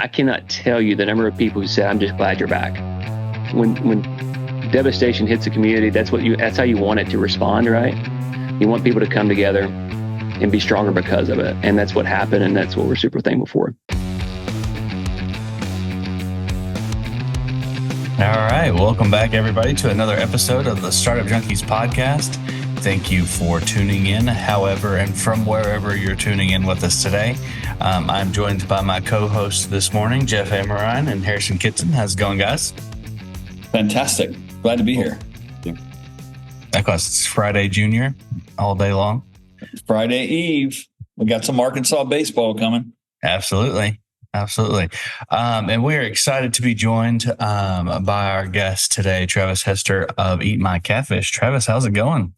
I cannot tell you the number of people who say, "I'm just glad you're back." When devastation hits a community, that's how you want it to respond, right? You want people to come together and be stronger because of it. And that's what happened. And that's what we're super thankful for. All right. Welcome back, everybody, to another episode of the Startup Junkies Podcast. Thank you for tuning in, however, and from wherever you're tuning in with us today. I'm joined by my co-hosts this morning, Jeff Amerine and Harrison Kitson. How's it going, guys? Fantastic. Glad to be here. Likewise, it's Friday Junior all day long. Friday Eve. We got some Arkansas baseball coming. Absolutely. And we're excited to be joined by our guest today, Travis Hester of Eat My Catfish. Travis, how's it going?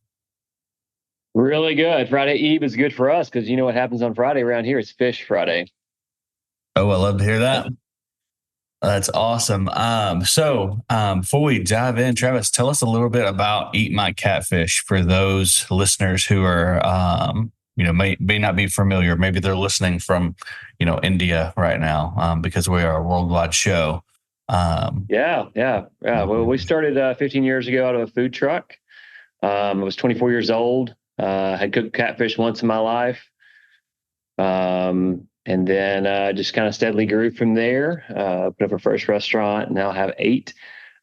Really good. Friday Eve is good for us because you know what happens on Friday around here? It's Fish Friday. Oh, I love to hear that. That's awesome. So before we dive in, Travis, tell us a little bit about Eat My Catfish for those listeners who are, may not be familiar. Maybe they're listening from, India right now because we are a worldwide show. Yeah. Well, we started 15 years ago out of a food truck. I was 24 years old. Had cooked catfish once in my life. And then just kind of steadily grew from there. Opened up our first restaurant. Now have 8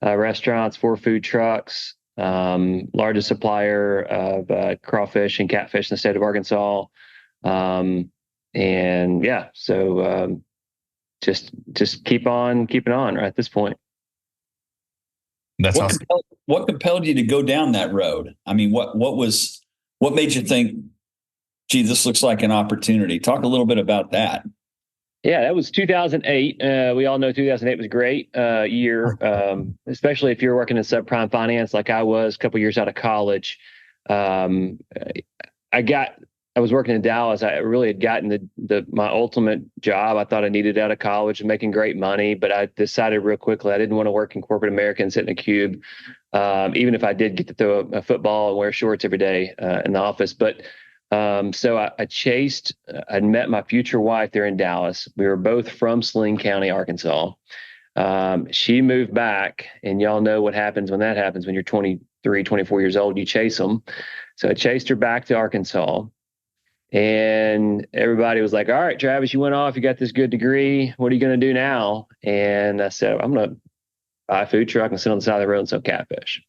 restaurants, 4 food trucks, largest supplier of crawfish and catfish in the state of Arkansas. Just keep on keeping on right at this point. That's awesome. What compelled you to go down that road? I mean, what made you think, gee, this looks like an opportunity? Talk a little bit about that. Yeah, that was 2008. We all know 2008 was a great year, especially if you're working in subprime finance like I was a couple years out of college. I was working in Dallas. I really had gotten my ultimate job I thought I needed out of college and making great money, but I decided real quickly I didn't want to work in corporate America and sit in a cube, even if I did get to throw a football and wear shorts every day in the office. But so I'd met my future wife there in Dallas. We were both from Saline County, Arkansas. She moved back, and y'all know what happens when that happens. When you're 23, 24 years old, you chase them. So I chased her back to Arkansas. And everybody was like, all right, Travis, you went off, you got this good degree. What are you going to do now? And I said, I'm going to buy a food truck and sit on the side of the road and sell catfish.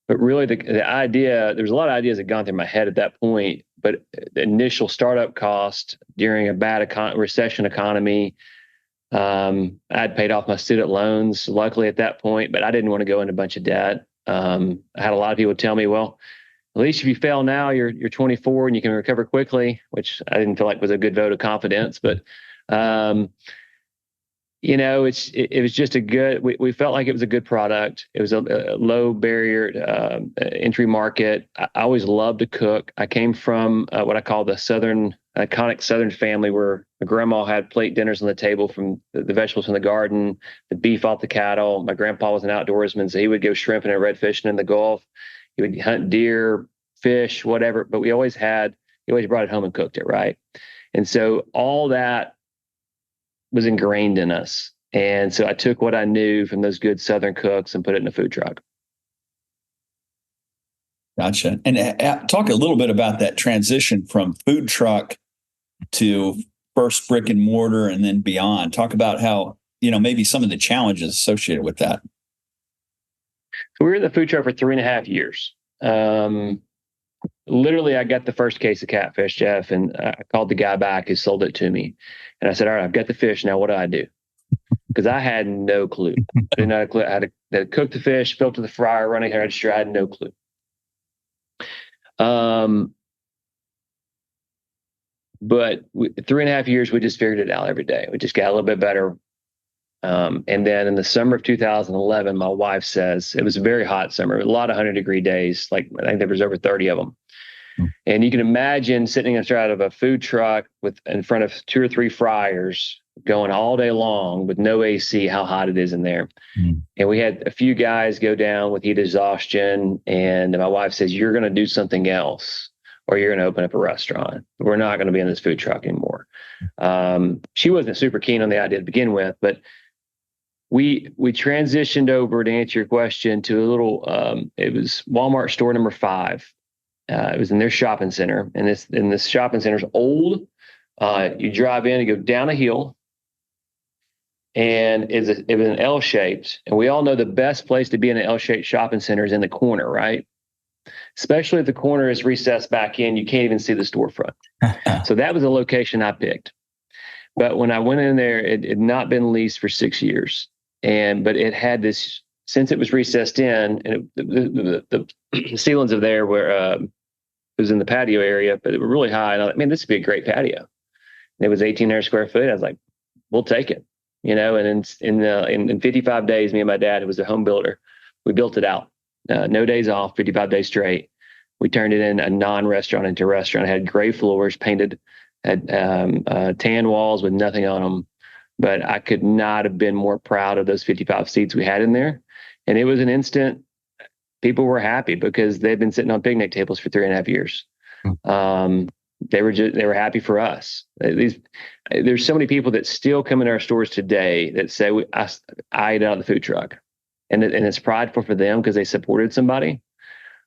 But really the idea, there's a lot of ideas that had gone through my head at that point, but the initial startup cost during a bad recession economy, I'd paid off my student loans, luckily at that point, but I didn't want to go into a bunch of debt. I had a lot of people tell me, well, at least if you fail now, you're 24 and you can recover quickly, which I didn't feel like was a good vote of confidence. But, it was just we felt like it was a good product. It was a low barrier entry market. I always loved to cook. I came from what I call the iconic Southern family where my grandma had plate dinners on the table from the vegetables from the garden, the beef off the cattle. My grandpa was an outdoorsman, so he would go shrimping and red fishing in the Gulf. He would hunt deer, fish, whatever, but he always brought it home and cooked it, right? And so all that was ingrained in us. And so I took what I knew from those good Southern cooks and put it in a food truck. Gotcha. And talk a little bit about that transition from food truck to first brick and mortar and then beyond. Talk about how, maybe some of the challenges associated with that. So we were in the food truck for 3.5 years. Literally, I got the first case of catfish, Jeff, and I called the guy back who sold it to me. And I said, all right, I've got the fish. Now, what do I do? Because I had no clue. I didn't have a clue. I had to cook the fish, filter the fryer, running register. I had no clue. But 3.5 years, we just figured it out every day. We just got a little bit better. And then in the summer of 2011, my wife says, it was a very hot summer, a lot of 100-degree days. Like I think there was over 30 of them. And you can imagine sitting inside of a food truck in front of 2 or 3 fryers going all day long with no AC, how hot it is in there. And we had a few guys go down with heat exhaustion. And my wife says, you're going to do something else or you're going to open up a restaurant. We're not going to be in this food truck anymore. She wasn't super keen on the idea to begin with, but we transitioned over, to answer your question, to a little, it was Walmart store number 5. It was in their shopping center, and this shopping center is old. You drive in and go down a hill, and it was an L-shaped. And we all know the best place to be in an L-shaped shopping center is in the corner, right? Especially if the corner is recessed back in, you can't even see the storefront. So that was a location I picked. But when I went in there, it had not been leased for 6 years. But it had this, since it was recessed in, and the ceilings of there were, it was in the patio area, but it was really high. And I thought, man, this would be a great patio. And it was 1,800 square feet. I was like, we'll take it, and in 55 days, me and my dad, who was a home builder, we built it out. No days off, 55 days straight. We turned it in a non-restaurant into a restaurant. It had gray floors, painted, had tan walls with nothing on them. But I could not have been more proud of those 55 seats we had in there. And it was an instant, people were happy because they'd been sitting on picnic tables for 3.5 years. They were happy for us. There's so many people that still come in our stores today that say, I ate out of the food truck. And it's prideful for them because they supported somebody.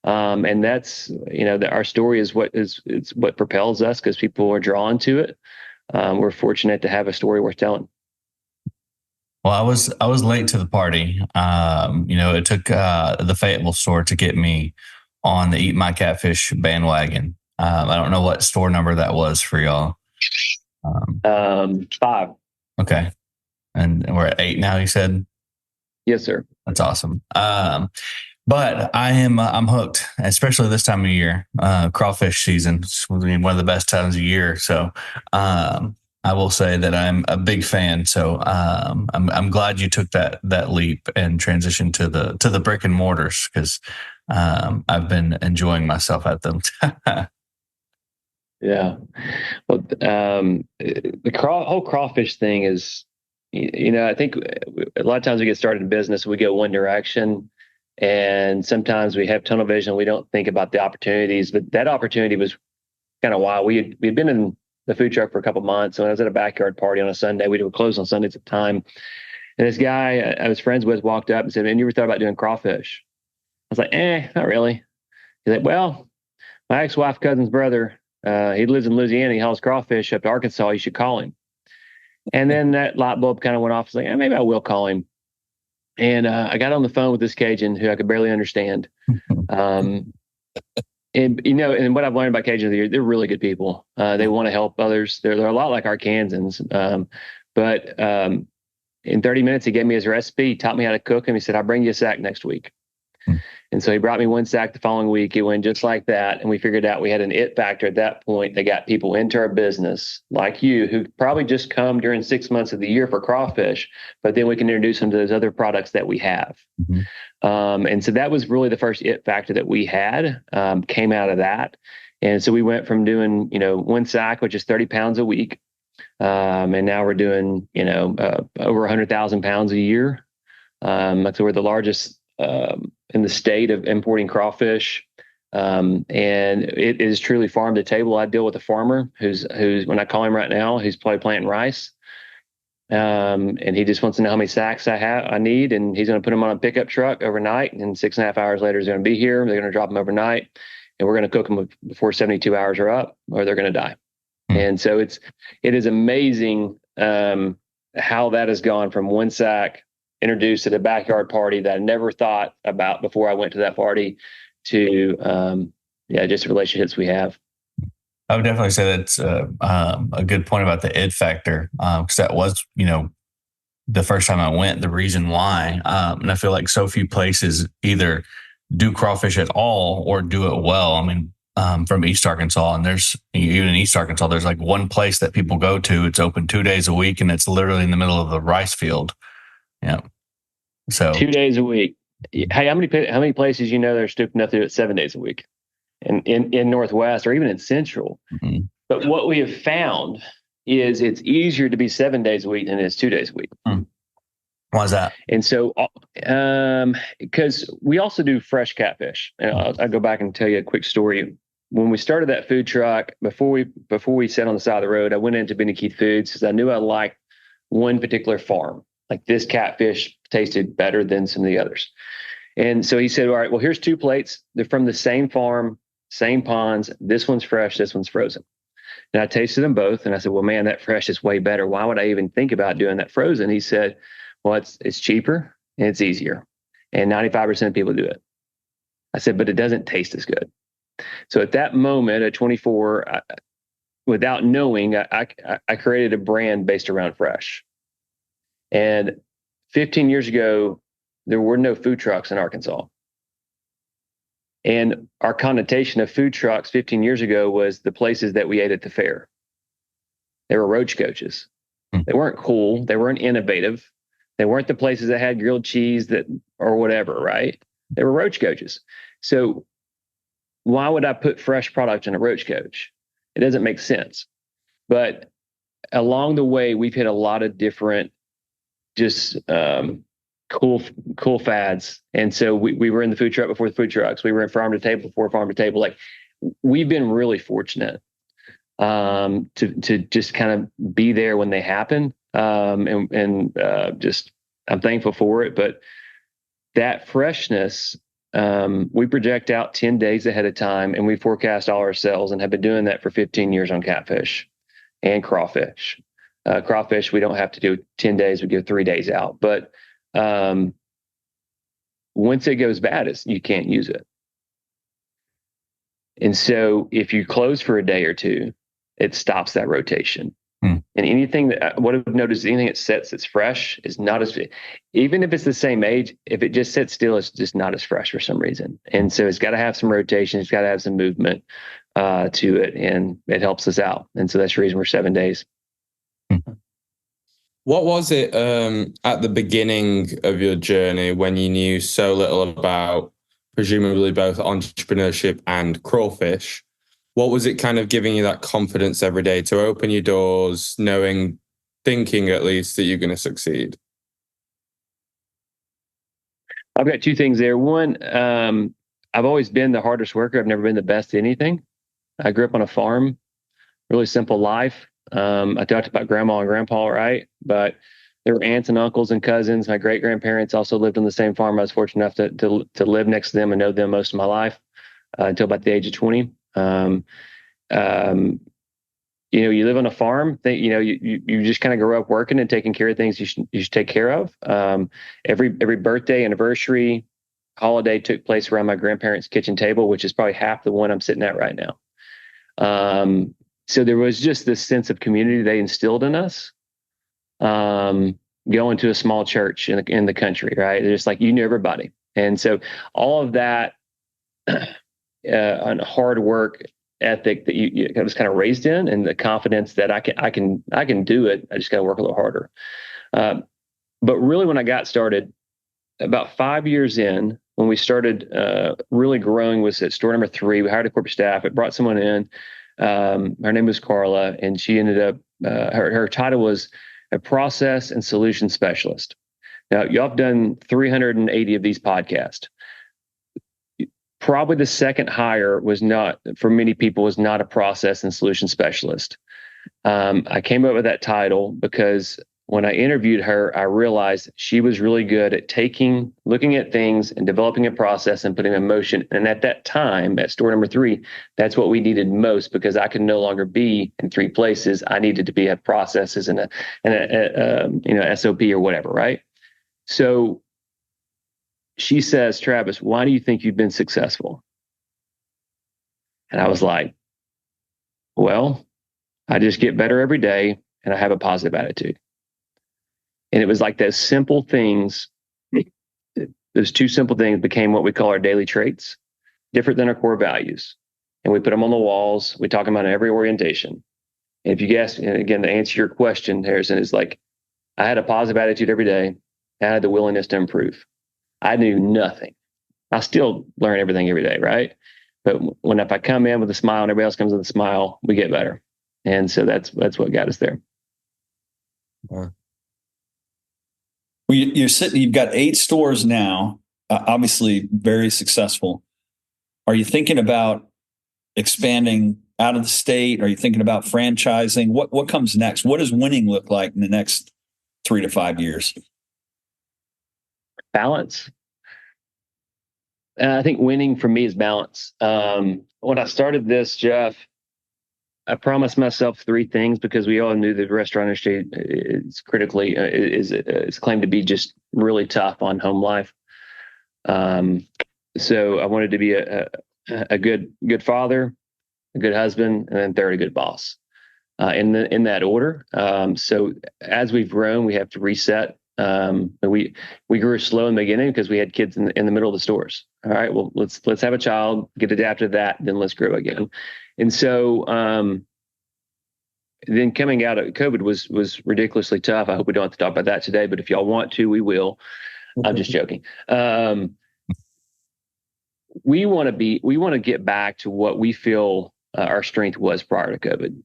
And that's, our story is what propels us, because people are drawn to it. We're fortunate to have a story worth telling. Well, I was late to the party. It took the Fayetteville store to get me on the Eat My Catfish bandwagon. I don't know what store number that was for y'all. 5. Okay. And we're at 8 now, you said? Yes, sir. That's awesome. But I'm hooked, especially this time of year. Crawfish season is one of the best times of year. So I will say that I'm a big fan. So I'm glad you took that leap and transitioned to the brick and mortars, because I've been enjoying myself at them. Yeah. Well, the whole crawfish thing is, I think a lot of times we get started in business, we go one direction, and sometimes we have tunnel vision. We don't think about the opportunities, but that opportunity was kind of wild. We'd been in the food truck for a couple of months. So I was at a backyard party on a Sunday. We were closed on Sundays at the time. And this guy I was friends with walked up and said, "Man, you ever thought about doing crawfish?" I was like, not really. He's like, "Well, my ex-wife cousin's brother, he lives in Louisiana. He hauls crawfish up to Arkansas. You should call him." And then that light bulb kind of went off. I was like, maybe I will call him. And I got on the phone with this Cajun who I could barely understand. And what I've learned about Cajuns, they're really good people. They want to help others. They're a lot like Arkansans. But in 30 minutes, he gave me his recipe, taught me how to cook him. He said, "I'll bring you a sack next week." And so he brought me one sack the following week. It went just like that. And we figured out we had an it factor at that point that got people into our business, like you, who probably just come during 6 months of the year for crawfish, but then we can introduce them to those other products that we have. And so that was really the first it factor that we had, came out of that. And so we went from doing, one sack, which is 30 pounds a week. And now we're doing, over 100,000 pounds a year. So we're the largest in the state of importing crawfish. And it is truly farm to table. I deal with a farmer who's when I call him right now, he's probably planting rice. And he just wants to know how many sacks I need. And he's going to put them on a pickup truck overnight. And 6.5 hours later, he's going to be here. They're going to drop them overnight, and we're going to cook them before 72 hours are up, or they're going to die. And so it is amazing, how that has gone from one sack introduced at a backyard party that I never thought about before I went to that party to, just the relationships we have. I would definitely say that's a good point about the id factor, because that was, the first time I went, the reason why. And I feel like so few places either do crawfish at all or do it well. I mean, from East Arkansas, and even in East Arkansas, there's like one place that people go to. It's open 2 days a week, and it's literally in the middle of the rice field. Yeah. So 2 days a week. Hey, how many places they're stupid enough to do it 7 days a week, and in Northwest or even in Central? But what we have found is it's easier to be 7 days a week than it is 2 days a week. Why is that? And so, because we also do fresh catfish. And I'll go back and tell you a quick story. when we started that food truck, before we sat on the side of the road, I went into Benny Keith Foods because I knew I liked one particular farm. Like this catfish tasted better than some of the others. And so he said, all right, well, here's 2 plates. They're from the same farm, same ponds. This one's fresh. This one's frozen. And I tasted them both. And I said, well, man, that fresh is way better. Why would I even think about doing that frozen? He said, well, it's cheaper and it's easier. And 95% of people do it. I said, but it doesn't taste as good. So at that moment, at 24, without knowing, I created a brand based around fresh. And 15 years ago, there were no food trucks in Arkansas. And our connotation of food trucks 15 years ago was the places that we ate at the fair. They were roach coaches. They weren't cool. They weren't innovative. They weren't the places that had grilled cheese or whatever, right? They were roach coaches. So why would I put fresh product in a roach coach? It doesn't make sense. But along the way, we've hit a lot of different just cool fads. And so we were in the food truck before the food trucks. We were in farm to table before farm to table. Like, we've been really fortunate to just kind of be there when they happen. Just I'm thankful for it. But that freshness, we project out 10 days ahead of time, and we forecast all our sales, and have been doing that for 15 years on catfish and crawfish. Crawfish, we don't have to do 10 days. We go 3 days out. But once it goes bad, you can't use it. And so if you close for a day or two, it stops that rotation. And anything what I've noticed, anything that sets that's fresh is not as, even if it's the same age, if it just sits still, it's just not as fresh for some reason. And so it's got to have some rotation. It's got to have some movement to it, and it helps us out. And so that's the reason we're 7 days. What was it at the beginning of your journey when you knew so little about presumably both entrepreneurship and crawfish? What was it kind of giving you that confidence every day to open your doors, thinking at least that you're going to succeed? I've got 2 things there. One, I've always been the hardest worker. I've never been the best at anything. I grew up on a farm, really simple life. I talked about grandma and grandpa, right? But there were aunts and uncles and cousins. My great grandparents also lived on the same farm. I was fortunate enough to live next to them and know them most of my life until about the age of 20. You live on a farm. You just kind of grow up working and taking care of things you should take care of. Every birthday, anniversary, holiday took place around my grandparents' kitchen table, which is probably half the one I'm sitting at right now. So there was just this sense of community they instilled in us. Going to a small church in the country, right? It's just like, you knew everybody. And so all of that hard work ethic that you was kind of raised in, and the confidence that I can do it. I just got to work a little harder. But really, when I got started, about 5 years in, when we started really growing, was at store number 3. We hired a corporate staff. It brought someone in. Her name was Carla, and she ended up, her title was a process and solution specialist. Now, y'all have done 380 of these podcasts. Probably the second hire for many people, was not a process and solution specialist. I came up with that title because when I interviewed her, I realized she was really good at looking at things and developing a process and putting them in motion. And at that time, at store number 3, that's what we needed most, because I could no longer be in 3 places. I needed to be at processes and a SOP or whatever, right? So she says, Travis, why do you think you've been successful? And I was like, well, I just get better every day, and I have a positive attitude. And it was like those simple things, those 2 simple things became what we call our daily traits, different than our core values. And we put them on the walls. We talk about in every orientation. And if you guess, and again, to answer your question, Harrison, is like, I had a positive attitude every day. I had the willingness to improve. I knew nothing. I still learn everything every day, right? But if I come in with a smile and everybody else comes with a smile, we get better. And so that's what got us there. Wow. Well, you've got 8 stores now, obviously very successful. Are you thinking about expanding out of the state? Are you thinking about franchising? What comes next? What does winning look like in the next 3 to 5 years? Balance. And I think winning for me is balance. When I started this, Jeff, I promised myself 3 things, because we all knew the restaurant industry is critically is claimed to be just really tough on home life. So I wanted to be a good father, a good husband, and then third, a good boss, in that order. So as we've grown, we have to reset. We grew slow in the beginning because we had kids in the middle of the stores. All right, well, let's have a child, get adapted to that, then let's grow again. And so then coming out of COVID was ridiculously tough. I hope we don't have to talk about that today, but if y'all want to, we will. I'm just joking. We want to get back to what we feel our strength was prior to COVID.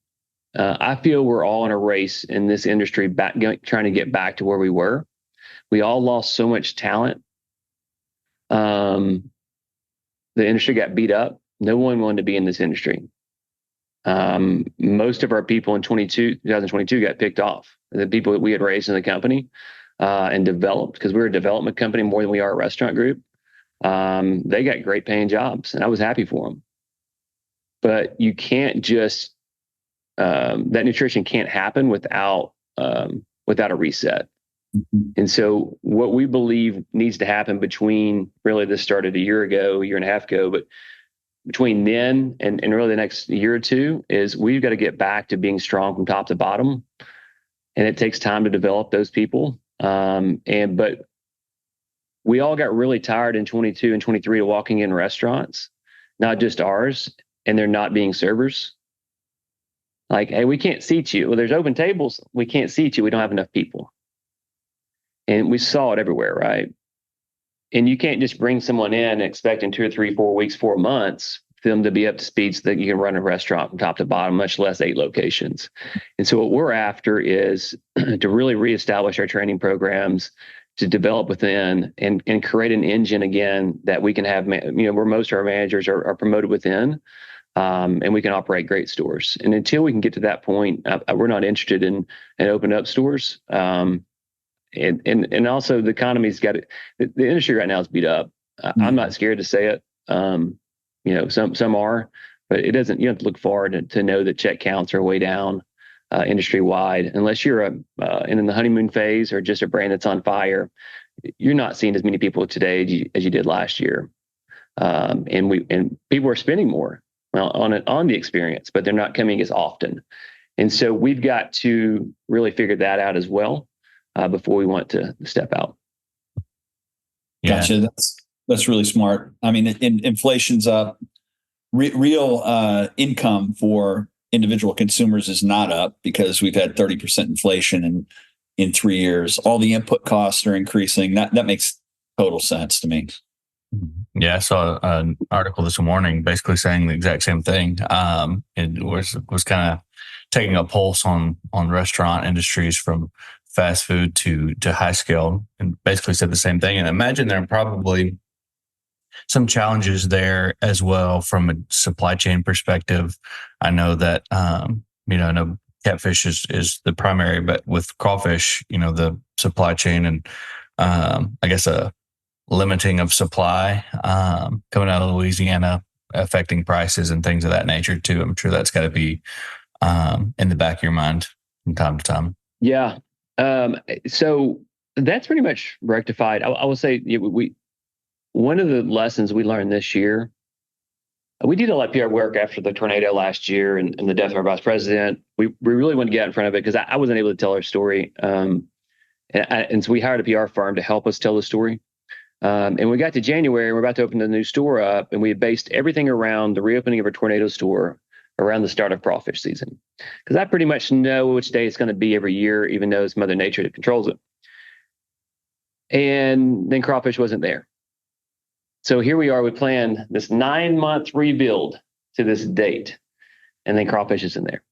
I feel we're all in a race in this industry trying to get back to where we were. We all lost so much talent. The industry got beat up. No one wanted to be in this industry. Most of our people in 2022 got picked off. The people that we had raised in the company and developed, because we were a development company more than we are a restaurant group. They got great paying jobs, and I was happy for them. But you can't just that nutrition can't happen without a reset. Mm-hmm. And so what we believe needs to happen between, really this started a year and a half ago, but between then and really the next year or two, is we've got to get back to being strong from top to bottom. And it takes time to develop those people. But we all got really tired in 22 and 23 of walking in restaurants, not just ours, and they're not being servers. Like, hey, we can't seat you. Well, there's open tables. We can't seat you. We don't have enough people. And we saw it everywhere, right? And you can't just bring someone in expecting 2 or 3, 4 weeks, 4 months for them to be up to speed so that you can run a restaurant from top to bottom, much less 8 locations. And so what we're after is to really reestablish our training programs, to develop within and create an engine again that we can have, where most of our managers are promoted within. And we can operate great stores. And until we can get to that point, we're not interested in opening up stores. And also the economy's got it. The industry right now is beat up. I'm not scared to say it. Some are, but it doesn't. You don't have to look far to know that check counts are way down industry wide. Unless you're in the honeymoon phase or just a brand that's on fire, you're not seeing as many people today as you did last year. And people are spending more on the experience, but they're not coming as often. And so we've got to really figure that out as well before we want to step out. Yeah. Gotcha. That's really smart. I mean, inflation's up. Real income for individual consumers is not up because we've had 30% inflation in 3 years. All the input costs are increasing. That makes total sense to me. Yeah, I saw an article this morning basically saying the exact same thing. It was kind of taking a pulse on restaurant industries from fast food to high scale, and basically said the same thing. And I imagine there are probably some challenges there as well from a supply chain perspective. I know that I know catfish is the primary, but with crawfish, the supply chain and I guess a limiting of supply coming out of Louisiana affecting prices and things of that nature too. I'm sure that's got to be in the back of your mind from time to time. Yeah. So that's pretty much rectified. I will say one of the lessons we learned this year, we did a lot of PR work after the tornado last year and the death of our vice president. We really wanted to get out in front of it because I wasn't able to tell our story. And so we hired a PR firm to help us tell the story. And we got to January, we're about to open the new store up, and we had based everything around the reopening of our tornado store around the start of crawfish season. Because I pretty much know which day it's going to be every year, even though it's Mother Nature that controls it. And then crawfish wasn't there. So here we are, we planned this 9-month rebuild to this date, and then crawfish isn't there.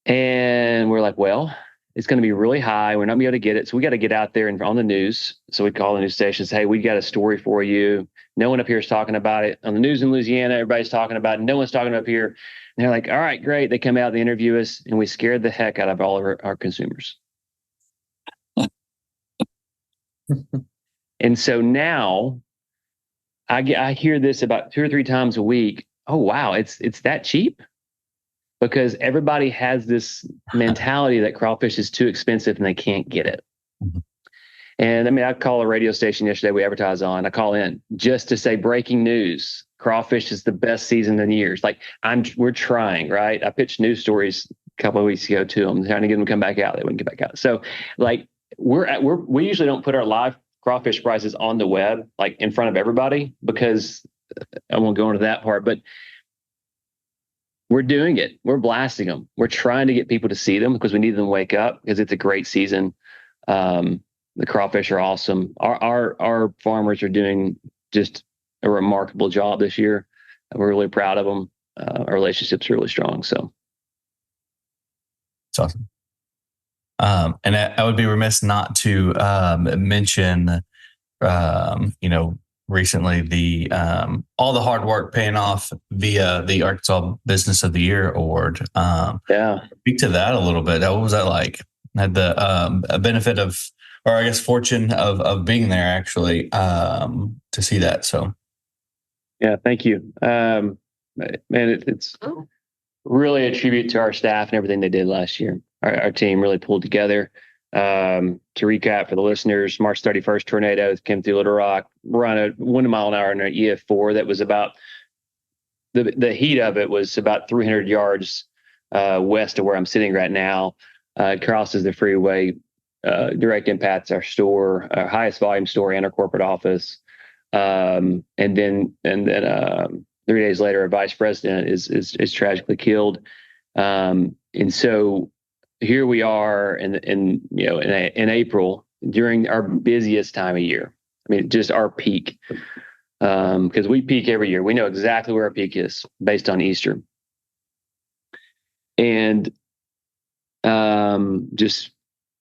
And we're like, well, It's going to be really high. We're not going to be able to get it. So we got to get out there and on the news. So we call the news stations. Hey, we got a story for you. No one up here is talking about it. On the news in Louisiana, everybody's talking about it. No one's talking up here. And they're like, all right, great. They come out, they interview us, and we scared the heck out of all of our consumers. And so now I hear this about 2 or 3 times a week. Oh, wow, it's that cheap? Because everybody has this mentality that crawfish is too expensive and they can't get it. Mm-hmm. And I mean, I call a radio station yesterday we advertise on. I call in just to say breaking news. Crawfish is the best season in years. Like we're trying, right? I pitched news stories a couple of weeks ago to them, trying to get them to come back out. They wouldn't get back out. So like we usually don't put our live crawfish prices on the web, like in front of everybody, because I won't go into that part, but we're doing it. We're blasting them. We're trying to get people to see them because we need them to wake up because it's a great season. The crawfish are awesome. Our farmers are doing just a remarkable job this year. We're really proud of them. Our relationship's really strong. So it's awesome. And I would be remiss not to mention, recently the all the hard work paying off via the Arkansas Business of the Year Award. Speak to that a little bit. What was that like? I had the benefit of, or I guess fortune of being there actually to see that. So, yeah, thank you, man. It's really a tribute to our staff and everything they did last year. Our team really pulled together. To recap for the listeners, March 31st tornado came through Little Rock, run at 1 mile an hour in an EF4. That was about the heat of it was about 300 yards west of where I'm sitting right now. Crosses the freeway, direct impacts our store, our highest volume store, and our corporate office. And then 3 days later, our vice president is tragically killed. And so here we are in April during our busiest time of year. I mean, just our peak, because we peak every year. We know exactly where our peak is based on Easter, and just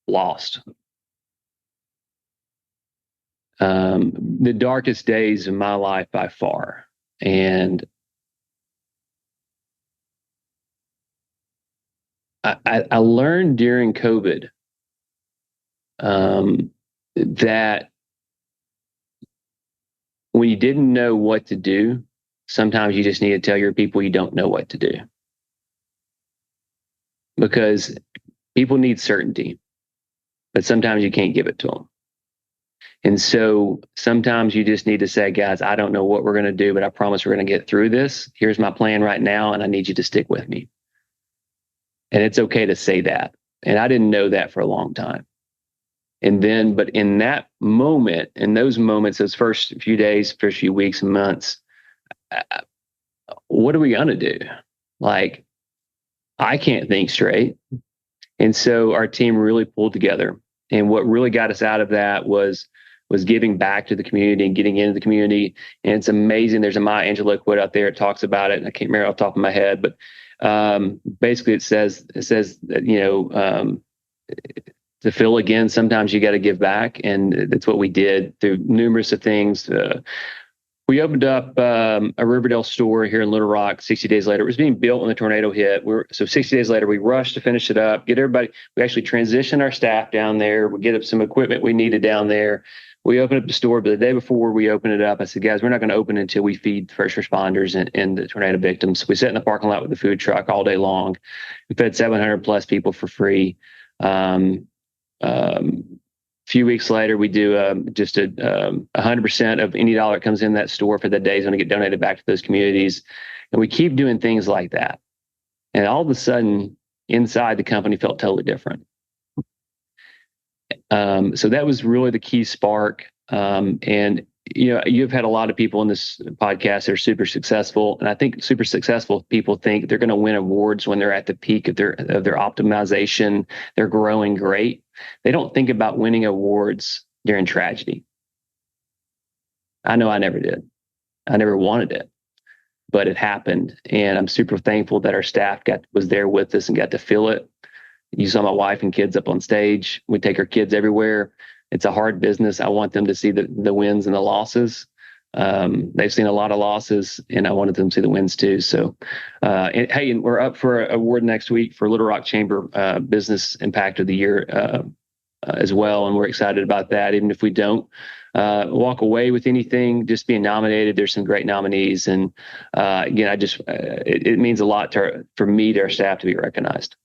lost. The darkest days of my life by far, and I learned during COVID that when you didn't know what to do, sometimes you just need to tell your people you don't know what to do. Because people need certainty, but sometimes you can't give it to them. And so sometimes you just need to say, guys, I don't know what we're going to do, but I promise we're going to get through this. Here's my plan right now, and I need you to stick with me. And it's okay to say that. And I didn't know that for a long time. And then, but in that moment, in those moments, those first few days, first few weeks and months, what are we going to do? Like, I can't think straight. And so our team really pulled together. And what really got us out of that was giving back to the community and getting into the community. And it's amazing. There's a Maya Angelou quote out there. It talks about it. And I can't remember off the top of my head, but basically it says that, to fill again, sometimes you got to give back. And that's what we did through numerous of things. We opened up a Riverdale store here in Little Rock 60 days later. It was being built when the tornado hit. So 60 days later, we rushed to finish it up, get everybody. We actually transitioned our staff down there. We get up some equipment we needed down there. We opened up the store, but the day before we opened it up, I said, guys, we're not going to open until we feed first responders and the tornado victims. So we sat in the parking lot with the food truck all day long. We fed 700 plus people for free. Few weeks later, we do just 100% of any dollar that comes in that store for the day is going to get donated back to those communities. And we keep doing things like that. And all of a sudden, inside the company felt totally different. So that was really the key spark. And, you've had a lot of people in this podcast that are super successful. And I think super successful people think they're going to win awards when they're at the peak of their optimization. They're growing great. They don't think about winning awards during tragedy. I know I never did. I never wanted it, but it happened. And I'm super thankful that our staff was there with us and got to feel it. You saw my wife and kids up on stage. We take our kids everywhere. It's a hard business. I want them to see the wins and the losses. They've seen a lot of losses, and I wanted them to see the wins too. So, and we're up for an award next week for Little Rock Chamber Business Impact of the Year as well, and we're excited about that. Even if we don't walk away with anything, just being nominated, there's some great nominees, and again, it means a lot for me, to our staff, to be recognized.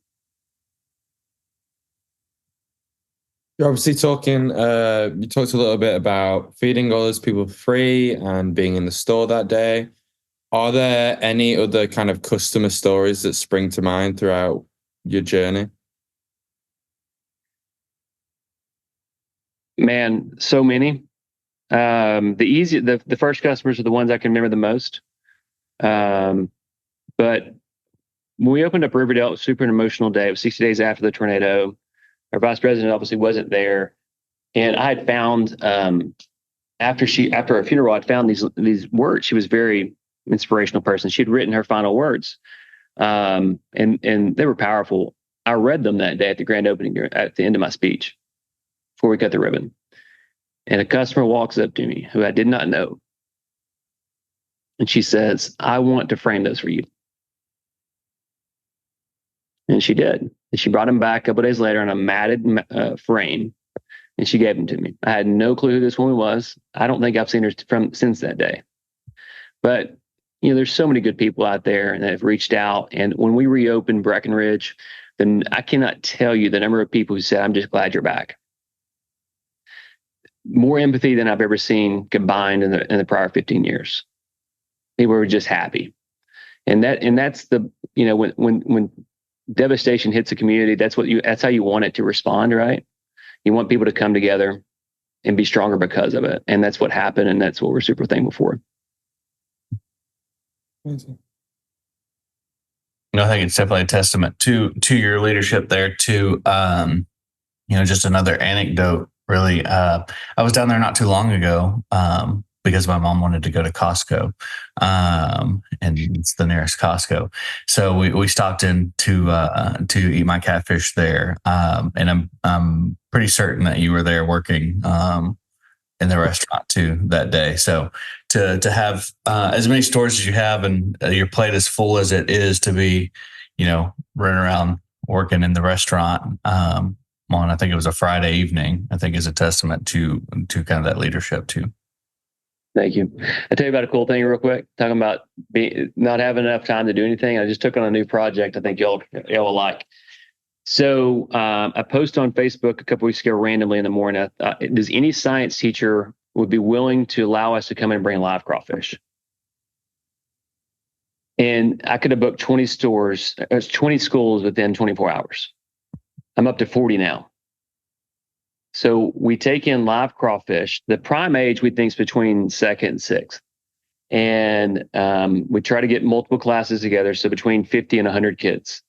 You're obviously talking, you talked a little bit about feeding all those people for free and being in the store that day. Are there any other kind of customer stories that spring to mind throughout your journey? Man, so many. The first customers are the ones I can remember the most. But when we opened up Riverdale, it was super emotional day. It was 60 days after the tornado. Our vice president obviously wasn't there, and I had found after her funeral, I'd found these words. She was a very inspirational person. She had written her final words, and they were powerful. I read them that day at the grand opening, at the end of my speech, before we cut the ribbon. And a customer walks up to me who I did not know, and she says, "I want to frame those for you." And she did. And she brought them back a couple of days later in a matted frame, and she gave them to me. I had no clue who this woman was. I don't think I've seen her since that day. But there's so many good people out there that have reached out. And when we reopened Breckenridge, then I cannot tell you the number of people who said, "I'm just glad you're back." More empathy than I've ever seen combined in the prior 15 years. People were just happy, and that's the when devastation hits a community, that's how you want it to respond, right? You want people to come together and be stronger because of it. And that's what happened. And that's what we're super thankful for. I think it's definitely a testament to your leadership there too. Just another anecdote, really. I was down there not too long ago, because my mom wanted to go to Costco, and it's the nearest Costco. So we stopped in to Eat My Catfish there, and I'm pretty certain that you were there working in the restaurant too that day. So to have as many stores as you have, and your plate as full as it is, to be running around working in the restaurant on, I think it was a Friday evening, I think is a testament to kind of that leadership too. Thank you. I'll tell you about a cool thing real quick. Talking about not having enough time to do anything. I just took on a new project I think y'all will like. So I posted on Facebook a couple weeks ago randomly in the morning. Does any science teacher would be willing to allow us to come in and bring live crawfish? And I could have booked 20 schools within 24 hours. I'm up to 40 now. So we take in live crawfish. The prime age we think is between 2nd and 6th. And we try to get multiple classes together. So between 50 and 100 kids.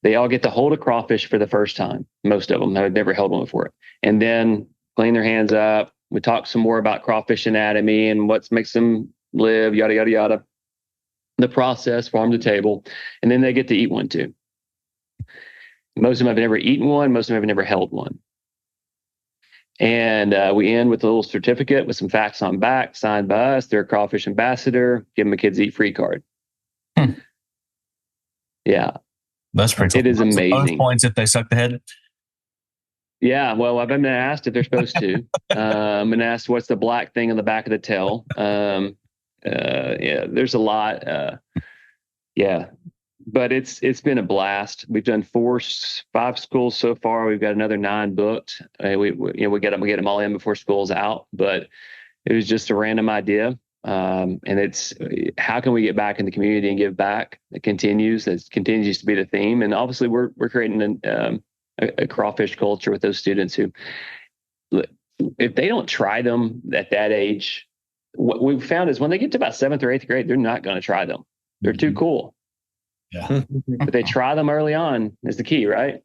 They all get to hold a crawfish for the first time. Most of them have never held one before. And then clean their hands up. We talk some more about crawfish anatomy and what makes them live, yada, yada, yada. The process, farm to table. And then they get to eat one too. Most of them have never eaten one. Most of them have never held one. And we end with a little certificate with some facts on back, signed by us. They're a crawfish ambassador. Give them a kids eat free card. Yeah. That's pretty cool. It is amazing. Bonus points if they suck the head. Yeah. Well, I've been asked if they're supposed to. I've been asked what's the black thing on the back of the tail. Yeah, there's a lot. Yeah. But it's been a blast. We've done 5 schools so far. We've got another 9 booked. We get them all in before school's out. But it was just a random idea, and it's how can we get back in the community and give back? It continues to be the theme. And obviously, we're creating a crawfish culture with those students who, if they don't try them at that age, what we've found is when they get to about 7th or 8th grade, they're not going to try them. They're too cool. Yeah. But they try them early on is the key, right?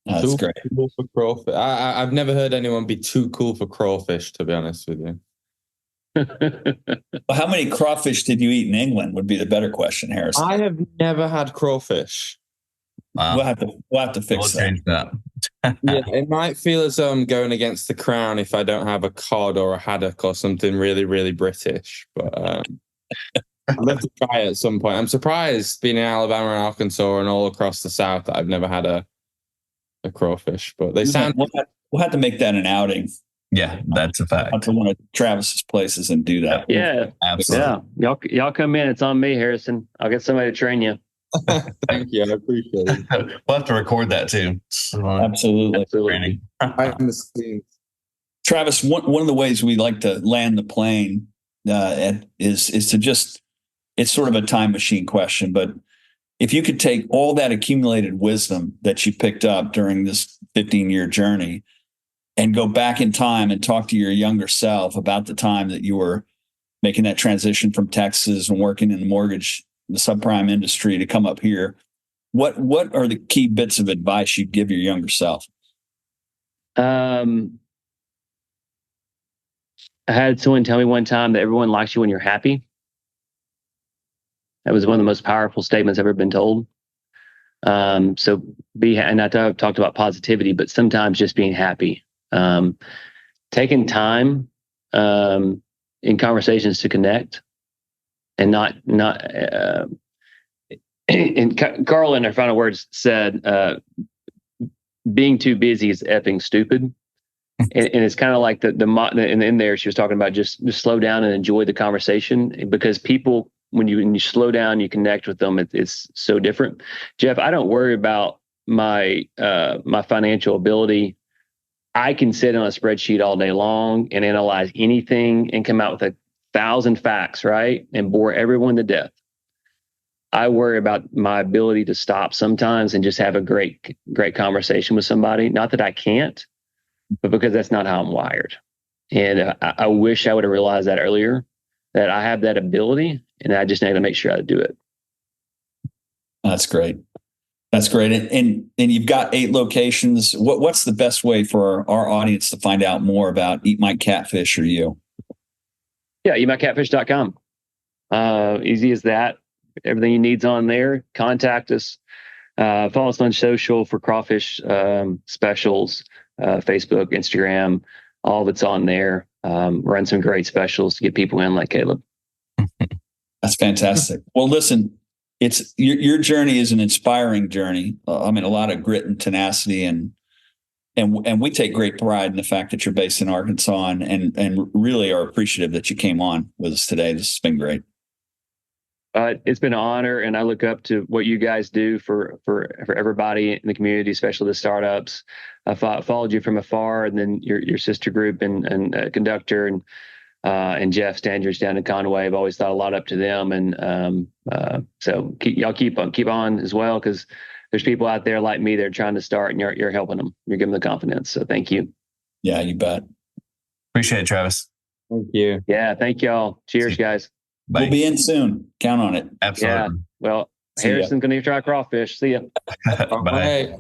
That's great. Cool for crawfish. I've never heard anyone be too cool for crawfish, to be honest with you. Well, how many crawfish did you eat in England would be the better question, Harrison. I have never had crawfish. We'll have to fix that. Change that. Yeah, it might feel as though I'm going against the crown if I don't have a cod or a haddock or something really, really British. But I'd love to try it at some point. I'm surprised, being in Alabama and Arkansas and all across the South, that I've never had a crawfish. But they sound. We'll have to make that an outing. Yeah, that's a fact. I'll to one of Travis's places and do that. Yeah, absolutely. Yeah, y'all come in. It's on me, Harrison. I'll get somebody to train you. Thank you. I appreciate it. We'll have to record that too. Absolutely. Travis, one of the ways we like to land the plane is to just, it's sort of a time machine question, but if you could take all that accumulated wisdom that you picked up during this 15-year journey and go back in time and talk to your younger self about the time that you were making that transition from Texas and working in the subprime industry to come up here, what are the key bits of advice you'd give your younger self? I had someone tell me one time that everyone likes you when you're happy. That was one of the most powerful statements I've ever been told. So and I've talked about positivity, but sometimes just being happy. Taking time in conversations to connect, and not. And Carl, in her final words, said, "Being too busy is effing stupid." And it's kind of like and in there she was talking about just slow down and enjoy the conversation, because people, when you slow down, you connect with them. It's so different. Jeff, I don't worry about my financial ability. I can sit on a spreadsheet all day long and analyze anything and come out with 1,000 facts, right? And bore everyone to death. I worry about my ability to stop sometimes and just have a great conversation with somebody. Not that I can't, but because that's not how I'm wired. And I wish I would have realized that earlier, that I have that ability, and I just need to make sure I do it. That's great. That's great. And you've got 8 locations. What's the best way for our audience to find out more about Eat My Catfish or you? Yeah, eatmycatfish.com. Easy as that. Everything you need's on there. Contact us. Follow us on social for crawfish specials, Facebook, Instagram. All of it's on there. Run some great specials to get people in, like Caleb. That's fantastic. Well, listen, it's your journey is an inspiring journey. A lot of grit and tenacity, and we take great pride in the fact that you're based in Arkansas, and really are appreciative that you came on with us today. This has been great. It's been an honor, and I look up to what you guys do for everybody in the community, especially the startups. I followed you from afar, and then your sister group and Conductor and Jeff Standards down in Conway. I've always thought a lot up to them, and so keep on as well, because there's people out there like me that are trying to start, and you're helping them. You're giving them the confidence. So thank you. Yeah, you bet. Appreciate it, Travis. Thank you. Yeah, thank y'all. Cheers, guys. Bye. We'll be in soon. Count on it. Absolutely. Yeah. Well, Harrison's going to try crawfish. See ya. Bye.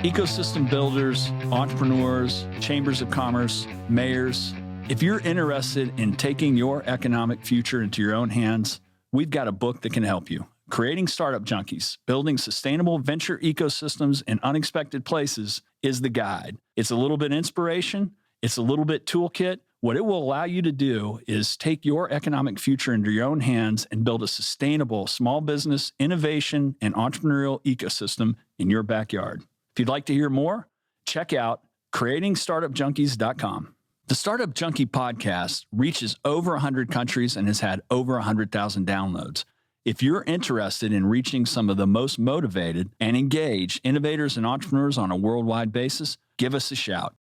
Ecosystem builders, entrepreneurs, chambers of commerce, mayors. If you're interested in taking your economic future into your own hands, we've got a book that can help you. Creating Startup Junkies, Building Sustainable Venture Ecosystems in Unexpected Places is the guide. It's a little bit inspiration. It's a little bit toolkit. What it will allow you to do is take your economic future into your own hands and build a sustainable small business, innovation, and entrepreneurial ecosystem in your backyard. If you'd like to hear more, check out creatingstartupjunkies.com. The Startup Junkie podcast reaches over 100 countries and has had over 100,000 downloads. If you're interested in reaching some of the most motivated and engaged innovators and entrepreneurs on a worldwide basis, give us a shout.